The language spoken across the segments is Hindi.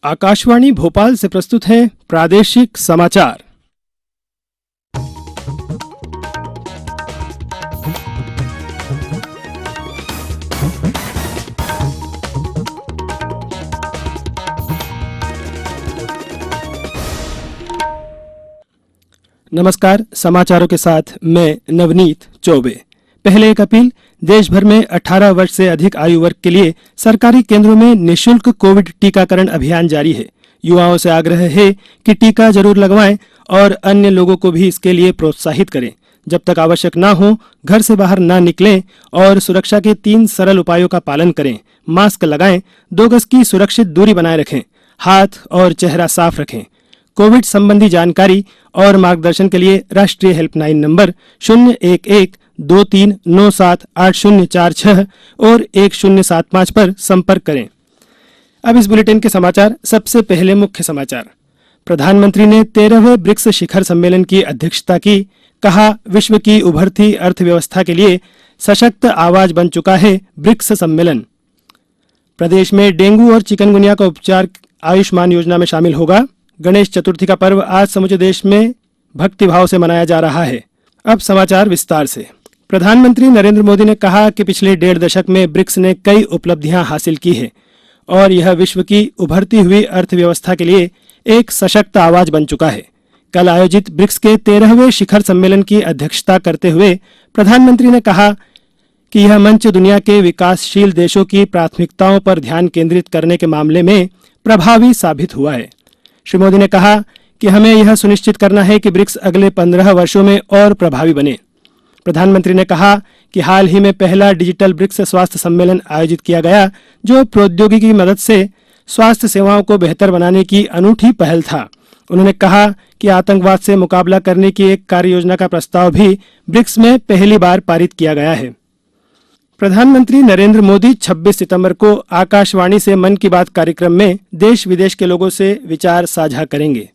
आकाशवाणी भोपाल से प्रस्तुत है प्रादेशिक समाचार। नमस्कार, समाचारों के साथ मैं नवनीत चौबे। पहले एक अपील। देश भर में 18 वर्ष से अधिक आयु वर्ग के लिए सरकारी केंद्रों में निःशुल्क कोविड टीकाकरण अभियान जारी है। युवाओं से आग्रह है कि टीका जरूर लगवाएं और अन्य लोगों को भी इसके लिए प्रोत्साहित करें। जब तक आवश्यक ना हो, घर से बाहर ना निकलें और सुरक्षा के 3 सरल उपायों का पालन करें। मास्क लगाएं, 2 गज की सुरक्षित दूरी बनाए रखें, हाथ और चेहरा साफ रखें। कोविड संबंधी जानकारी और मार्गदर्शन के लिए राष्ट्रीय हेल्पलाइन नंबर 011-2397-8046 और 1075 पर संपर्क करें। अब इस बुलेटिन के समाचार। सबसे पहले मुख्य समाचार। प्रधानमंत्री ने 13वें ब्रिक्स शिखर सम्मेलन की अध्यक्षता की। कहा, विश्व की उभरती अर्थव्यवस्था के लिए सशक्त आवाज बन चुका है ब्रिक्स सम्मेलन। प्रदेश में डेंगू और चिकनगुनिया का उपचार आयुष्मान योजना में शामिल होगा। गणेश चतुर्थी का पर्व आज समूचे देश में भक्तिभाव से मनाया जा रहा है। अब समाचार विस्तार से। प्रधानमंत्री नरेंद्र मोदी ने कहा कि पिछले 1.5 दशक में ब्रिक्स ने कई उपलब्धियां हासिल की है और यह विश्व की उभरती हुई अर्थव्यवस्था के लिए एक सशक्त आवाज बन चुका है। कल आयोजित ब्रिक्स के 13वें शिखर सम्मेलन की अध्यक्षता करते हुए प्रधानमंत्री ने कहा कि यह मंच दुनिया के विकासशील देशों की प्राथमिकताओं पर ध्यान केंद्रित करने के मामले में प्रभावी साबित हुआ है। श्री मोदी ने कहा कि हमें यह सुनिश्चित करना है कि ब्रिक्स अगले 15 वर्षों में और प्रभावी बने। प्रधानमंत्री ने कहा कि हाल ही में पहला डिजिटल ब्रिक्स स्वास्थ्य सम्मेलन आयोजित किया गया, जो प्रौद्योगिकी की मदद से स्वास्थ्य सेवाओं को बेहतर बनाने की अनूठी पहल था। उन्होंने कहा कि आतंकवाद से मुकाबला करने की एक कार्य योजना का प्रस्ताव भी ब्रिक्स में पहली बार पारित किया गया है। प्रधानमंत्री नरेंद्र मोदी 26 सितंबर को आकाशवाणी से मन की बात कार्यक्रम में देश विदेश के लोगों से विचार साझा करेंगे।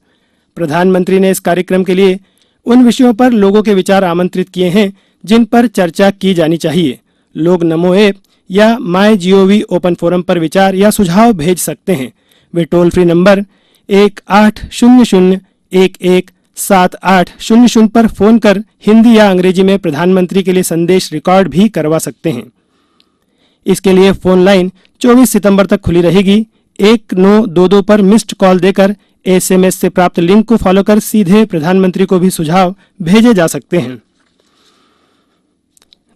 प्रधानमंत्री ने इस कार्यक्रम के लिए उन विषयों पर लोगों के विचार आमंत्रित किए हैं जिन पर चर्चा की जानी चाहिए। लोग नमो ऐप या माई जीओवी ओपन फोरम पर विचार या सुझाव भेज सकते हैं। वे टोल फ्री नंबर 1800-117800 पर फोन कर हिंदी या अंग्रेजी में प्रधानमंत्री के लिए संदेश रिकॉर्ड भी करवा सकते हैं। इसके लिए फोन लाइन 24 सितंबर तक खुली रहेगी। 1922 पर मिस्ड कॉल देकर SMS से प्राप्त लिंक को फॉलो कर सीधे प्रधानमंत्री को भी सुझाव भेजे जा सकते हैं।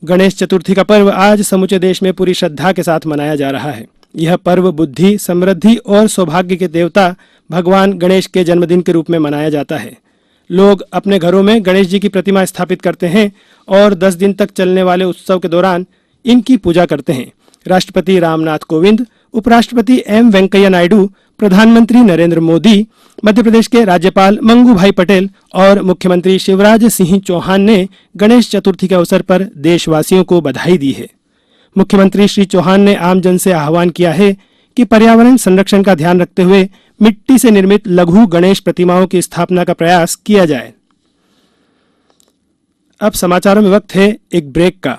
गणेश चतुर्थी का पर्व आज समूचे देश में पूरी श्रद्धा के साथ मनाया जा रहा है। यह पर्व बुद्धि, समृद्धि और सौभाग्य के देवता भगवान गणेश के जन्मदिन के रूप में मनाया जाता है। लोग अपने घरों में गणेश जी की प्रतिमा स्थापित करते हैं और 10 दिन तक चलने वाले उत्सव के दौरान इनकी पूजा करते हैं। राष्ट्रपति रामनाथ कोविंद, उपराष्ट्रपति M वेंकैया नायडू, प्रधानमंत्री नरेंद्र मोदी, मध्य प्रदेश के राज्यपाल मंगू भाई पटेल और मुख्यमंत्री शिवराज सिंह चौहान ने गणेश चतुर्थी के अवसर पर देशवासियों को बधाई दी है। मुख्यमंत्री श्री चौहान ने आमजन से आह्वान किया है कि पर्यावरण संरक्षण का ध्यान रखते हुए मिट्टी से निर्मित लघु गणेश प्रतिमाओं की स्थापना का प्रयास किया जाए। अब समाचारों में वक्त है एक ब्रेक का।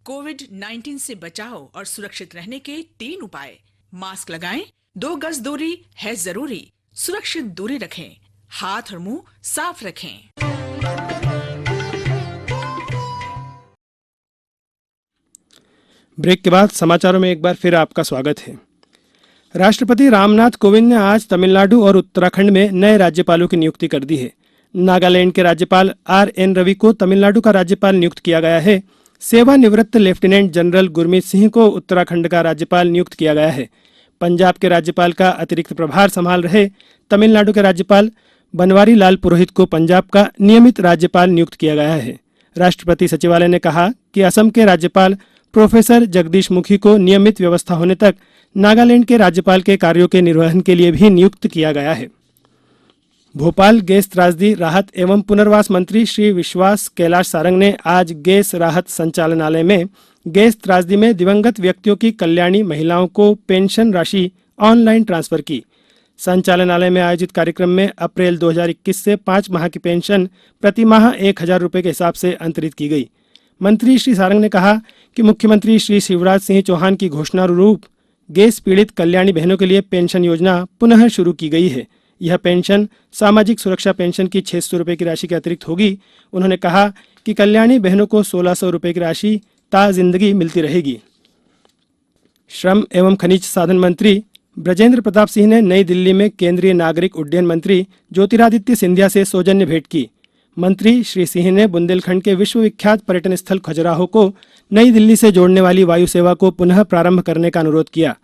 कोविड-19 से बचाव और सुरक्षित रहने के 3 उपाय। मास्क लगाएं, 2 गज दूरी है जरूरी, सुरक्षित दूरी रखें, हाथ और मुंह साफ रखें। ब्रेक के बाद समाचारों में एक बार फिर आपका स्वागत है। राष्ट्रपति रामनाथ कोविंद ने आज तमिलनाडु और उत्तराखंड में नए राज्यपालों की नियुक्ति कर दी है। नागालैंड के राज्यपाल RN रवि को तमिलनाडु का राज्यपाल नियुक्त किया गया है। सेवानिवृत्त लेफ्टिनेंट जनरल गुरमीत सिंह को उत्तराखंड का राज्यपाल नियुक्त किया गया है। पंजाब के राज्यपाल का अतिरिक्त प्रभार संभाल रहे तमिलनाडु के राज्यपाल बनवारी लाल पुरोहित को पंजाब का नियमित राज्यपाल नियुक्त किया गया है। राष्ट्रपति सचिवालय ने कहा कि असम के राज्यपाल प्रोफेसर जगदीश मुखी को नियमित व्यवस्था होने तक नागालैंड के राज्यपाल के कार्यों के निर्वहन के लिए भी नियुक्त किया गया है। भोपाल गैस त्रासदी राहत एवं पुनर्वास मंत्री श्री विश्वास कैलाश सारंग ने आज गैस राहत संचालनालय में गैस त्रासदी में दिवंगत व्यक्तियों की कल्याणी महिलाओं को पेंशन राशि ऑनलाइन ट्रांसफर की। संचालनालय में आयोजित कार्यक्रम में अप्रैल 2021 से 5 माह की पेंशन प्रति माह 1,000 रुपये के हिसाब से अंतरित की गई। मंत्री श्री सारंग ने कहा कि मुख्यमंत्री श्री शिवराज सिंह चौहान की घोषणानुरूप गैस पीड़ित कल्याणी बहनों के लिए पेंशन योजना पुनः शुरू की गई है। यह पेंशन सामाजिक सुरक्षा पेंशन की 600 रुपये की राशि के अतिरिक्त होगी। उन्होंने कहा कि कल्याणी बहनों को 1600 रुपये की राशि ताजिंदगी मिलती रहेगी। श्रम एवं खनिज साधन मंत्री ब्रजेंद्र प्रताप सिंह ने नई दिल्ली में केंद्रीय नागरिक उड्डयन मंत्री ज्योतिरादित्य सिंधिया से सौजन्य भेंट की। मंत्री श्री सिंह ने बुंदेलखंड के विश्वविख्यात पर्यटन स्थल खजुराहो को नई दिल्ली से जोड़ने वाली वायु सेवा को पुनः प्रारंभ करने का अनुरोध किया।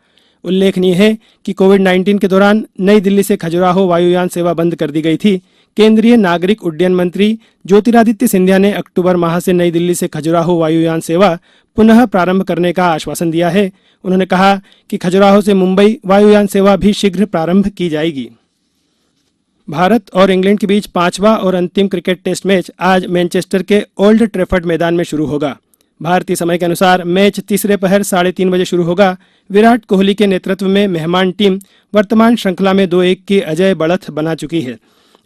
उल्लेखनीय है कि कोविड-19 के दौरान नई दिल्ली से खजुराहो वायुयान सेवा बंद कर दी गई थी। केंद्रीय नागरिक उड्डयन मंत्री ज्योतिरादित्य सिंधिया ने अक्टूबर माह से नई दिल्ली से खजुराहो वायुयान सेवा पुनः प्रारंभ करने का आश्वासन दिया है। उन्होंने कहा कि खजुराहो से मुंबई वायुयान सेवा भी शीघ्र प्रारंभ की जाएगी। भारत और इंग्लैंड के बीच 5वां और अंतिम क्रिकेट टेस्ट मैच आज मैनचेस्टर के ओल्ड ट्रैफर्ड मैदान में शुरू होगा। भारतीय समय के अनुसार मैच तीसरे पहर 3:30 बजे शुरू होगा। विराट कोहली के नेतृत्व में मेहमान टीम वर्तमान श्रृंखला में 2-1 की अजय बढ़त बना चुकी है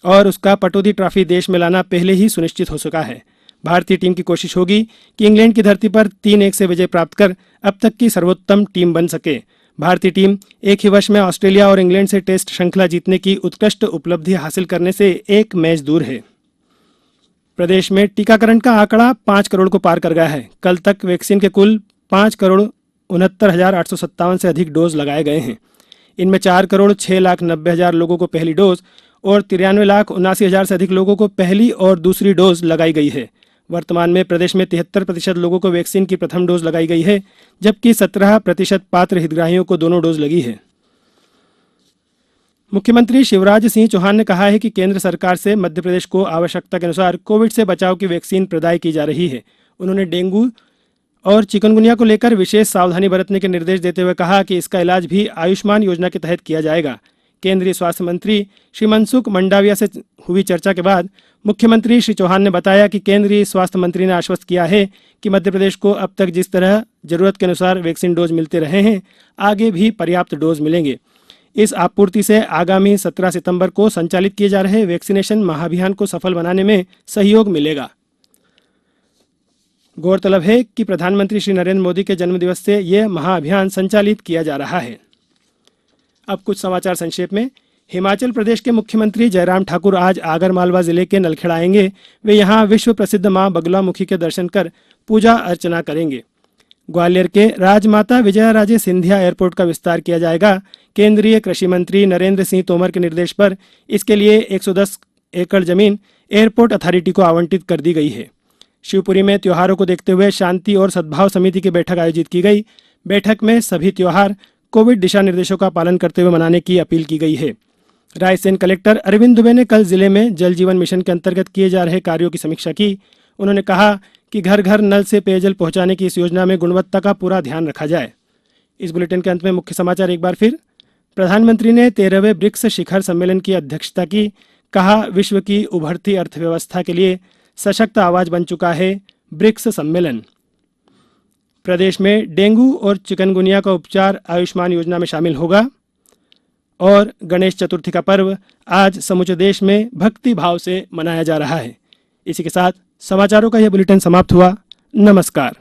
और उसका पटौदी ट्रॉफी देश में लाना पहले ही सुनिश्चित हो चुका है। भारतीय टीम की कोशिश होगी कि इंग्लैंड की धरती पर 3-1 से विजय प्राप्त कर अब तक की सर्वोत्तम टीम बन सके। भारतीय टीम एक ही वर्ष में ऑस्ट्रेलिया और इंग्लैंड से टेस्ट श्रृंखला जीतने की उत्कृष्ट उपलब्धि हासिल करने से एक मैच दूर है। प्रदेश में टीकाकरण का आंकड़ा 5 करोड़ को पार कर गया है। कल तक वैक्सीन के कुल 5,69,857 से अधिक डोज लगाए गए हैं। इनमें 4,06,90,000 लोगों को पहली डोज और 93,79,000 से अधिक लोगों को पहली और दूसरी डोज लगाई गई है। वर्तमान में प्रदेश में 73% लोगों को वैक्सीन की प्रथम डोज लगाई गई है, जबकि 17% पात्र हितग्राहियों को दोनों डोज लगी है। मुख्यमंत्री शिवराज सिंह चौहान ने कहा है कि केंद्र सरकार से मध्य प्रदेश को आवश्यकता के अनुसार कोविड से बचाव की वैक्सीन प्रदाय की जा रही है। उन्होंने डेंगू और चिकनगुनिया को लेकर विशेष सावधानी बरतने के निर्देश देते हुए कहा कि इसका इलाज भी आयुष्मान योजना के तहत किया जाएगा। केंद्रीय स्वास्थ्य मंत्री श्री मनसुख मंडाविया से हुई चर्चा के बाद मुख्यमंत्री श्री चौहान ने बताया कि केंद्रीय स्वास्थ्य मंत्री ने आश्वस्त किया है कि मध्य प्रदेश को अब तक जिस तरह जरूरत के अनुसार वैक्सीन डोज मिलते रहे हैं, आगे भी पर्याप्त डोज मिलेंगे। इस आपूर्ति से आगामी 17 सितंबर को संचालित किए जा रहे वैक्सीनेशन महाअभियान को सफल बनाने में सहयोग मिलेगा। गौरतलब है कि प्रधानमंत्री श्री नरेंद्र मोदी के जन्मदिवस से यह महाअभियान संचालित किया जा रहा है। अब कुछ समाचार संक्षेप में। हिमाचल प्रदेश के मुख्यमंत्री जयराम ठाकुर आज आगरमालवा जिले के नलखेड़ा आएंगे। वे यहां विश्व प्रसिद्ध मां बगलामुखी के दर्शन कर पूजा अर्चना करेंगे। ग्वालियर के राजमाता विजयाराजे सिंधिया एयरपोर्ट का विस्तार किया जाएगा। केंद्रीय कृषि मंत्री नरेंद्र सिंह तोमर के निर्देश पर इसके लिए 110 एकड़ जमीन एयरपोर्ट अथॉरिटी को आवंटित कर दी गई है। शिवपुरी में त्योहारों को देखते हुए शांति और सद्भाव समिति की बैठक आयोजित की गई। बैठक में सभी त्योहार कोविड दिशा निर्देशों का पालन करते हुए मनाने की अपील की गई है। रायसेन कलेक्टर अरविंद दुबे ने कल जिले में जल जीवन मिशन के अंतर्गत किए जा रहे कार्यों की समीक्षा की। उन्होंने कहा कि घर घर नल से पेयजल पहुंचाने की इस योजना में गुणवत्ता का पूरा ध्यान रखा जाए। इस बुलेटिन के अंत में मुख्य समाचार एक बार फिर। प्रधानमंत्री ने 13वें ब्रिक्स शिखर सम्मेलन की अध्यक्षता की। कहा, विश्व की उभरती अर्थव्यवस्था के लिए सशक्त आवाज बन चुका है ब्रिक्स सम्मेलन। प्रदेश में डेंगू और चिकनगुनिया का उपचार आयुष्मान योजना में शामिल होगा। और गणेश चतुर्थी का पर्व आज समूचे देश में भक्ति भाव से मनाया जा रहा है। इसी के साथ समाचारों का यह बुलेटिन समाप्त हुआ। नमस्कार।